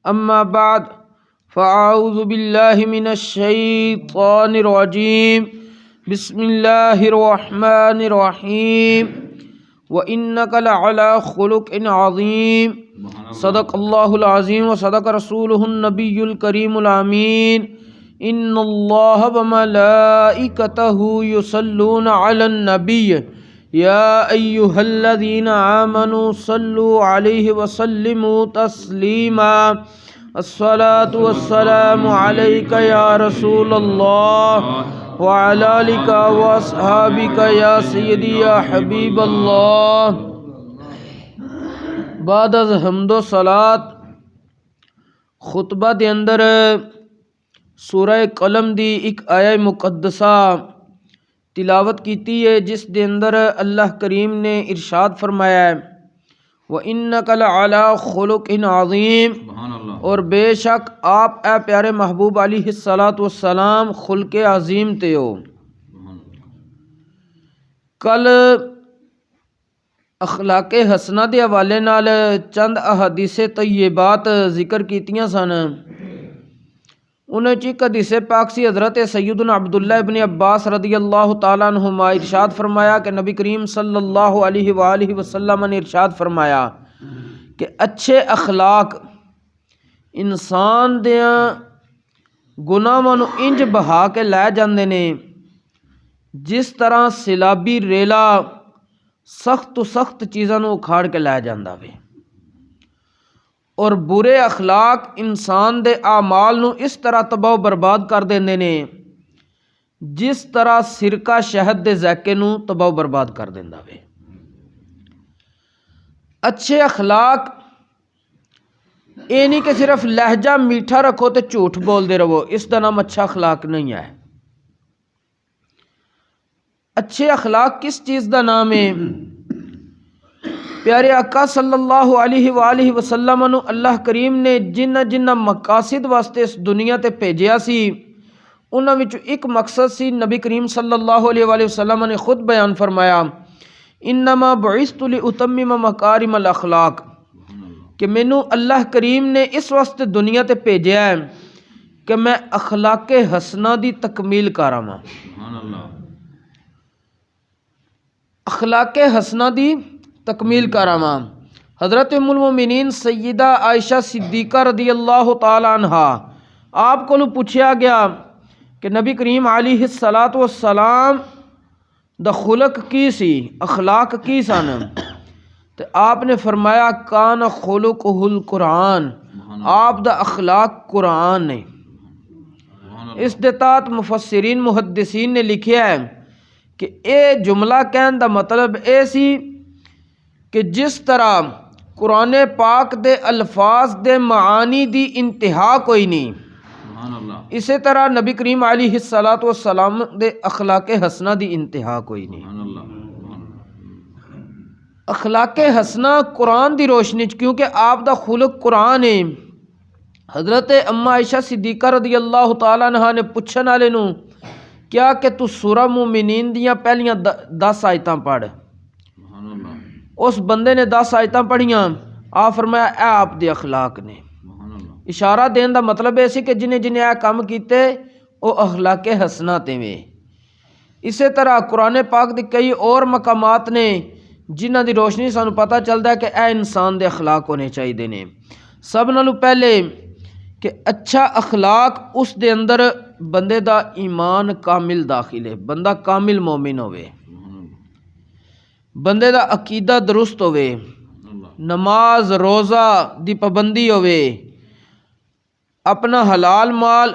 أما بعد فأعوذ بالله من الشيطان الرجيم بسم الله الرحمن الرحيم وإنك لعلى خلق عظيم صدق الله العظيم وصدق رسوله النبي الكريم الأمين إن الله وملائكته يصلون على النبي يا أيها الذين آمنوا صلوا عليه وسلموا تسليما الصلاة والسلام عليك يا رسول الله وعلى آلك وأصحابك يا سيدي يا حبيب اللہ۔ بعد از حمد و صلاۃ خطبہ دے اندر سورہ قلم دی ایک آیہ مقدسہ تلاوت کیتی ہے، جس دے اندر اللہ کریم نے ارشاد فرمایا ہے وَإِنَّكَ لَعَلَىٰ خُلُقٍ عَظِيمٍ، اور بے شک آپ اے پیارے محبوب علیہ السلام خلق عظیم تے ہو۔ کل اخلاق حسنہ دے حوالے نال چند احادیث طیبات ذکر کیتیاں سن۔ انہیں ایک حدیث پاک سی حضرت سیدنا عبداللہ ابن عباس رضی اللہ تعالیٰ عنہما ارشاد فرمایا کہ نبی کریم صلی اللہ علیہ وآلہ وسلم نے ارشاد فرمایا کہ اچھے اخلاق انسان دیاں گناہاں نوں انج بہا کے لے جاندے نے جس طرح سیلابی ریلا سخت تو سخت چیزاں نوں اکھاڑ کے لے جاندا وے، اور برے اخلاق انسان دے اعمال نوں اس طرح تباہ و برباد کر دیندے نے جس طرح سرکہ شہد دے ذائقے نوں تباہ و برباد کر دیندا وے۔ اچھے اخلاق یہ نہیں کہ صرف لہجہ میٹھا رکھو تے جھوٹ بول دے رہو، اس دا نام اچھا اخلاق نہیں ہے۔ اچھے اخلاق کس چیز دا نام ہے؟ پیارے آقا صلی اللہ علیہ وآلہ وسلم نو اللہ کریم نے جنہ مقاصد واسطے اس دنیا تے بھیجیا سی، انہاں وچ ایک مقصد سی نبی کریم صلی اللہ علیہ وآلہ وسلم نے خود بیان فرمایا انما بعثت لاتمم مکارم الاخلاق، کہ مینوں اللہ کریم نے اس واسطے دنیا تے بھیجیا ہے کہ میں اخلاق حسنہ دی تکمیل کراواں۔ اخلاق حسنہ دی تکمیل کراواں۔ حضرت ام المومنین سیدہ عائشہ صدیقہ رضی اللہ تعالی عنہا آپ کو پوچھا گیا کہ نبی کریم علیہ السلام دا خلق کی سی، اخلاق کی سن؟ تو آپ نے فرمایا کان خلقہ القرآن، آپ دا اخلاق قرآن نے۔ اس دے تحت مفسرین محدثین نے لکھیا ہے کہ اے جملہ کہن دا مطلب اے سی کہ جس طرح قرآن پاک دے الفاظ دے معانی دی انتہا کوئی نہیں، اسی طرح نبی کریم علیہ السلام دے اخلاق حسنہ دی انتہا کوئی نہیں۔ اخلاق حسنہ قرآن دی روشنی چ، کیونکہ آپ دا خلق قرآن ہے۔ حضرت اما عائشہ صدیقہ رضی اللہ تعالیٰ عنہا نے پوچھن والے نوں کیا کہ تو سورہ مومنین دیاں پہلیاں 10 آیتاں پڑھ۔ اس بندے نے 10 آیتاں پڑھیاں، آپ فرمایا اے آپ دے اخلاق نے۔ اشارہ دین دا مطلب ہے کہ جنہیں اے کام کیتے او اخلاق حسنہ تے وے۔ اسی طرح قرآن پاک دی کئی اور مقامات نے جنہ دی روشنی سانوں پتہ چلدا ہے کہ اے انسان دے اخلاق ہونے چاہیے نے۔ سب نالوں پہلے کہ اچھا اخلاق اس دے اندر بندے دا ایمان کامل داخل ہے، بندہ کامل مومن ہوئے، بندے دا عقیدہ درست ہوئے، نماز روزہ دی پابندی ہوئے، اپنا حلال مال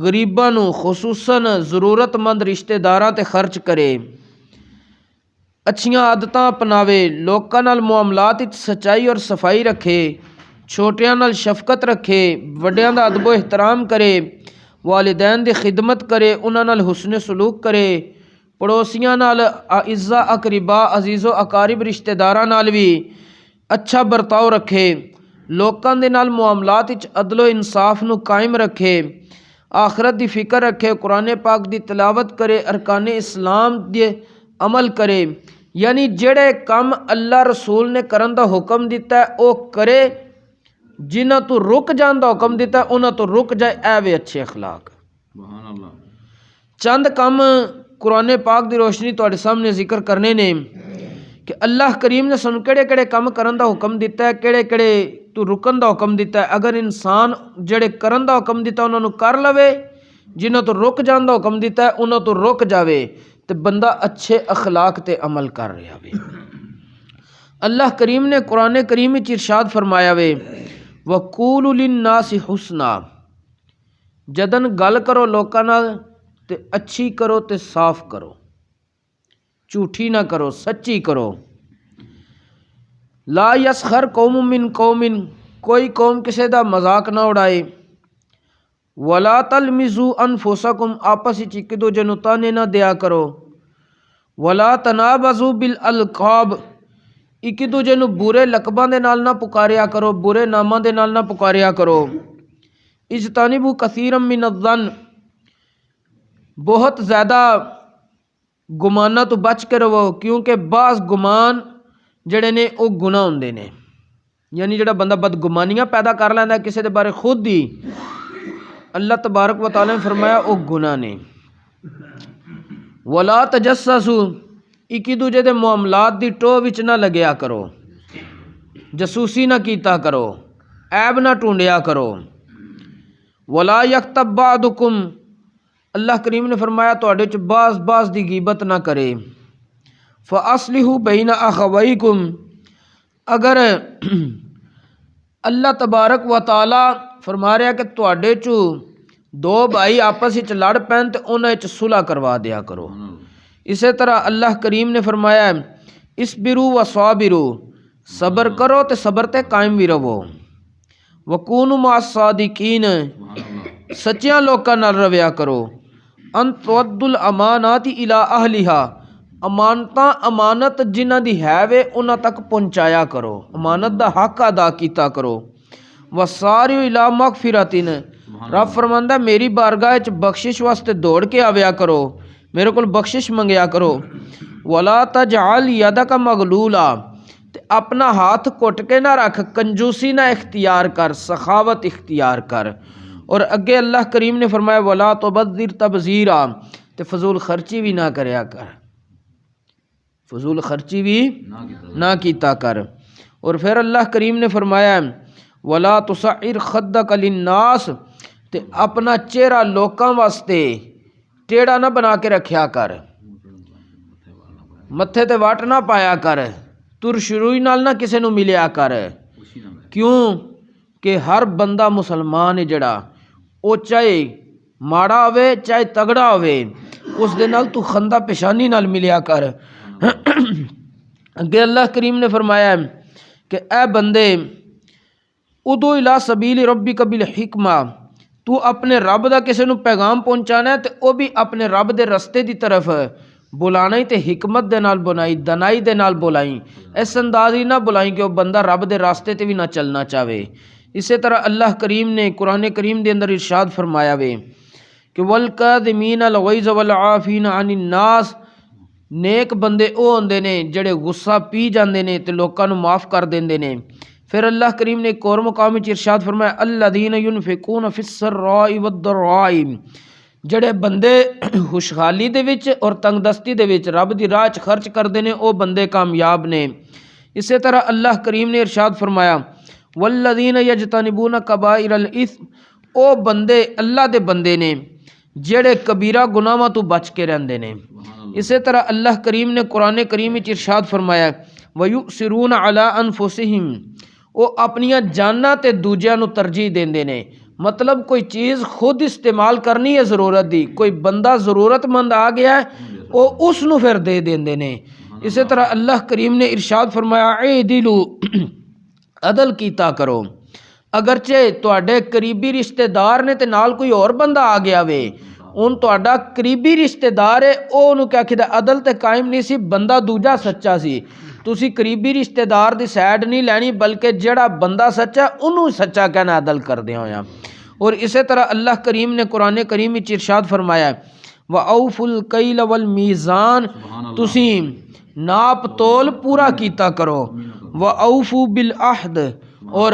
غریباں نوں خصوصاً ضرورت مند رشتہ داراں تے خرچ کرے، اچھیاں عادتاں اپناوے، لوکاں نال معاملات وچ سچائی اور صفائی رکھے، چھوٹیاں نال شفقت رکھے، وڈیاں دا ادب و احترام کرے، والدین دی خدمت کرے، انہاں نال حسن سلوک کرے، پڑوسیاں نال اعزاء اقرباء عزیز و اقارب رشتہ داراں نال بھی اچھا برتاؤ رکھے، لوکاں دے نال معاملات وچ عدل و انصاف نو قائم رکھے، آخرت دی فکر رکھے، قرآن پاک دی تلاوت کرے، ارکان اسلام دے عمل کرے، یعنی جڑے کم اللہ رسول نے کرن دا حکم دیتا ہے او کرے جنہاں تو رک جان دا حکم دیتا ہے انہاں تو رک جائے، اے وے اچھے اخلاق۔ سبحان اللہ۔ چند کم قرآن پاک دی روشنی تواڈے سامنے ذکر کرنے نے کہ اللہ کریم نے سانوں کہڑے کہڑے کم کرن دا حکم دیتا ہے، کہڑے کہڑے تو رکن دا حکم دیتا ہے۔ اگر انسان جڑے کرن دا حکم دیتا ہے انہاں نو کر لوے، جنہاں تو رک جان دا حکم دیتا ہے انہاں تو رک جاوے، تے بندہ اچھے اخلاق تے عمل کر رہا وے۔ اللہ کریم نے قرآن کریم وچ ارشاد فرمایا وے وَقُولُوا لِلنَّاسِ حُسْنًا، جدن گل کرو لوکاں نال تے اچھی کرو تے صاف کرو، جھوٹھی نہ کرو، سچی کرو۔ لا یسخر قوم من قوم، کوئی قوم کسے دا مذاق نہ اڑائے۔ ولا تلمزوا انفسکم، آپس وچ ایک دوجے نوں تانے نہ دیا کرو۔ ولا تنابزوا بالالقاب، ایک دوجے نوں برے لقباں دے نال نہ پکاریا کرو، برے ناماں دے نال نہ پکاریا کرو۔ اجتنبوا کثیرا من الظن، بہت زیادہ گماناں تو بچ کے رہو، کیونکہ بعض گمان جڑے نے وہ گناہ ہوندے نے، یعنی جڑا بندہ بدگمانیاں پیدا کر لیندا ہے کسی دے بارے خود ہی، اللہ تبارک و تعالی نے فرمایا وہ گناہ نے۔ ولا تجسسوا، ایک دوجے دے معاملات دی ٹوہ وچ نہ لگیا کرو، جاسوسی نہ کیتا کرو، عیب نہ ٹونڈیا کرو۔ ولا یغتب بعضکم، اللہ کریم نے فرمایا تواڈے چ بعض دی غیبت نہ کرے۔ فاصلحوا بین اخویکم، اگر اللہ تبارک و تعالی فرما رہا کہ تواڈے چ دو بھائی آپس وچ لڑ پین تے انہاں وچ صلح کروا دیا کرو۔ اسی طرح اللہ کریم نے فرمایا اسبروا وصابروا، صبر کرو تے صبر تے قائم بھی رہو۔ وکونوا مع الصادقین، سچیاں لوکاں نال رویا کرو۔ ان تؤدوا الامانات الی اہلها، امانت جنہاں دی ہے وے انہاں تک پہنچایا کرو، امانت دا حق ادا کیتا کرو۔ وسارعوا الی مغفرۃ، رب فرماندا میری بارگاہ وچ بخشش واسطے دوڑ کے آویا کرو، میرے کول بخشش منگیا کرو۔ ولا تجعل یدک مغلولا، تے اپنا ہاتھ کٹ کے نہ رکھ، کنجوسی نہ اختیار کر، سخاوت اختیار کر۔ اور اگے اللہ کریم نے فرمایا ولا تبذر تبذیرا، تے فضول خرچی بھی نہ کریا کر، فضول خرچی بھی نہ کیتا کر۔ اور پھر اللہ کریم نے فرمایا ولا تصعر خدک للناس، تے اپنا چہرہ لوکاں واسطے ٹیڑھا نہ بنا کے رکھیا کر، متھے تے وٹ نہ پایا کر، تر شروعی نال نہ کسے نوں ملیا کر۔ کیوں کہ ہر بندہ مسلمان ہے جڑا او چاہے ماڑا ہوئے چاہے تگڑا ہوئے، اس دے نال تو خندہ پیشانی نال ملیا کر۔ اگے اللہ کریم نے فرمایا کہ اے بندے ادعو الی سبیل ربک بالحکمہ، تو اپنے رب دا کسے نوں پیغام پہنچانا ہے تے او بھی اپنے رب دے رستے دی طرف بلانا ہی تے حکمت دے نال بلائی، دنائی دے نال بلائی، اس انداز ہی نہ بلائی کہ وہ بندہ رب دے راستے تے بھی نہ چلنا چاہے۔ اسی طرح اللہ کریم نے قرآن کریم دے اندر ارشاد فرمایا وے کہ والکاظمین الغیظ والعافین عن الناس، نیک بندے او ہوندے نے جڑے غصہ پی جاندے نے تے لوکاں نوں معاف کر دیندے نے۔ پھر اللہ کریم نے ایک اور مقام وچ ارشاد فرمایا الذین ينفقون فی السراء والضراء، جڑے بندے خوشحالی دے وچ اور تنگ دستی دے وچ رب دی راہ چ خرچ کردے نے او بندے کامیاب نے۔ اسی طرح اللہ کریم نے ارشاد فرمایا والذین یجتنبون کبائر الاثم، او بندے اللہ دے بندے نے جڑے کبیرہ گناہاں تو بچ کے رہندے نے۔ اسی طرح اللہ کریم نے قرآن کریم وچ ارشاد فرمایا وَيُؤْثِرُونَ عَلَىٰ أَنفُسِهِمْ، وہ اپنیاں جاناں تے دوجیاں نو ترجیح دیندے نے۔ مطلب کوئی چیز خود استعمال کرنی ہے ضرورت دی، کوئی بندہ ضرورت مند آ گیا ہے وہ اس نو پھر دے دیندے نے۔ اسی طرح اللہ کریم نے ارشاد فرمایا اعدلوا، عدل کیتا کرو۔ اگرچہ تواڈے قریبی رشتہ دار نے تے نال کوئی اور بندہ آ گیا وے، ان تواڈا قریبی رشتہ دار ہے او انہوں کیا کہتا عدل تے قائم نہیں سی، بندہ دوجا سچا سی، تسی قریبی رشتہ دار دی سائڈ نہیں لینی بلکہ جڑا بندہ سچا انہوں سچا کہنا عدل کر دیا ہویا۔ اور اسی طرح اللہ کریم نے قرآن کریم میں ارشاد فرمایا وَأَوْفُوا الْكَيْلَ وَالْمِيزَانَ، تسی ناپ تول پورا کیتا کرو۔ وَأَوْفُوا بِالْعَہْدِ، اور